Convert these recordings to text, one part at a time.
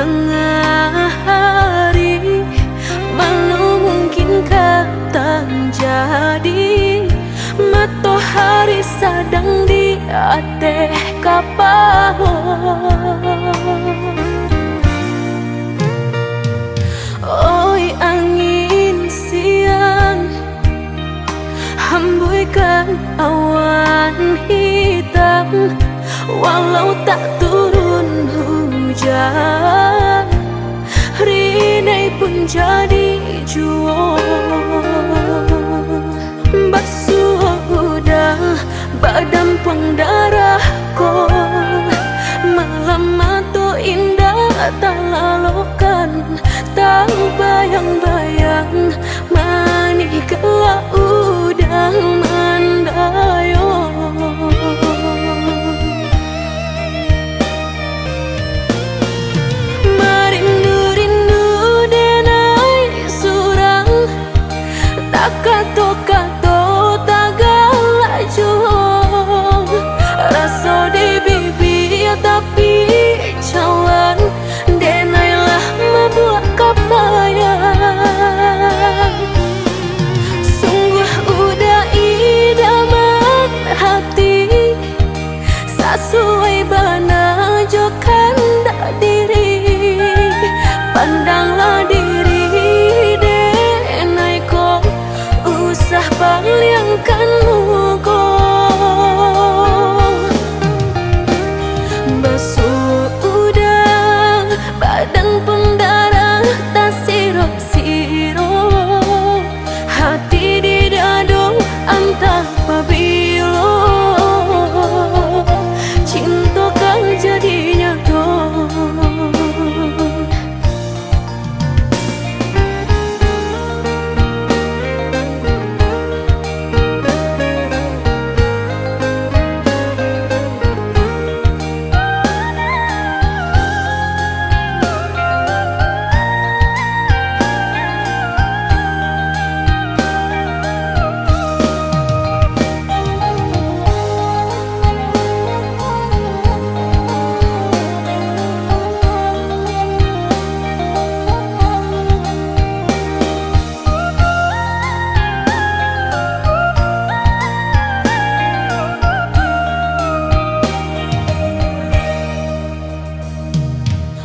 tengah hari, belum mungkin kata jadi. Matahari sedang di atas kapal. Oi angin siang, hembuskan awan hitam. Walau tak turun hujan, rinai pun jadi juang. Basuh udah badan pendarahku, malam itu indah tak lalukan. Tak bayang-bayang manis kelak udah mendayung. Merindu-rindu denai surang, tak kato-kato tak galak juang. Rasa di bibir tapi cawan, denailah membuat kapayang. Sungguh udah idaman hati, sesuai bana jokan dak diri. Pandanglah diri denai ko, usah palingkan muka. Basuh udah badan pendarah tak sirop-sirop, hati di dado antah pabilo. Cinta kan jadinya tuh.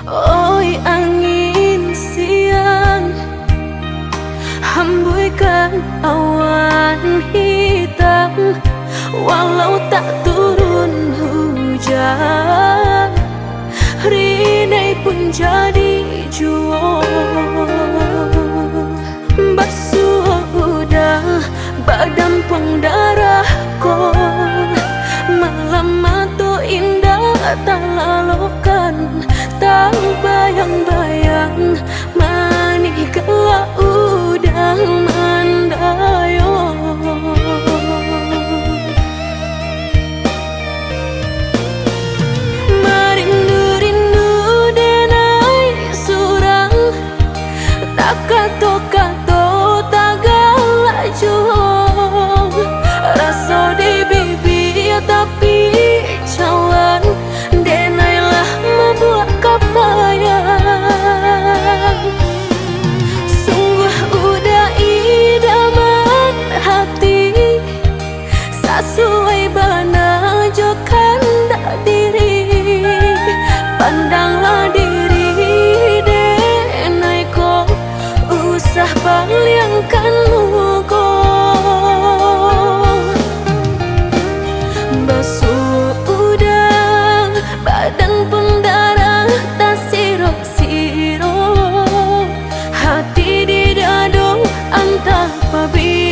Oi angin siang, hembuskan awan hitam. Walau tak turun hujan, rinai pun jadi juang. Basuh udah badan pendarahku, malam itu indah tak lalukan. Tak bayang-bayang manis kelak udah mendayung. Merindu-rindu denai surang, tak kato-kato tak galak juang. Rasa di bibir tapi cawan, denailah membuat kapayang. Sungguh udah idaman hati, sesuai bana jokan dak diri. Pandanglah diri denai ko, usah palingkan muka. Basuh udah badan pendarah tak sirop-sirop, hati di dado antah pabilo.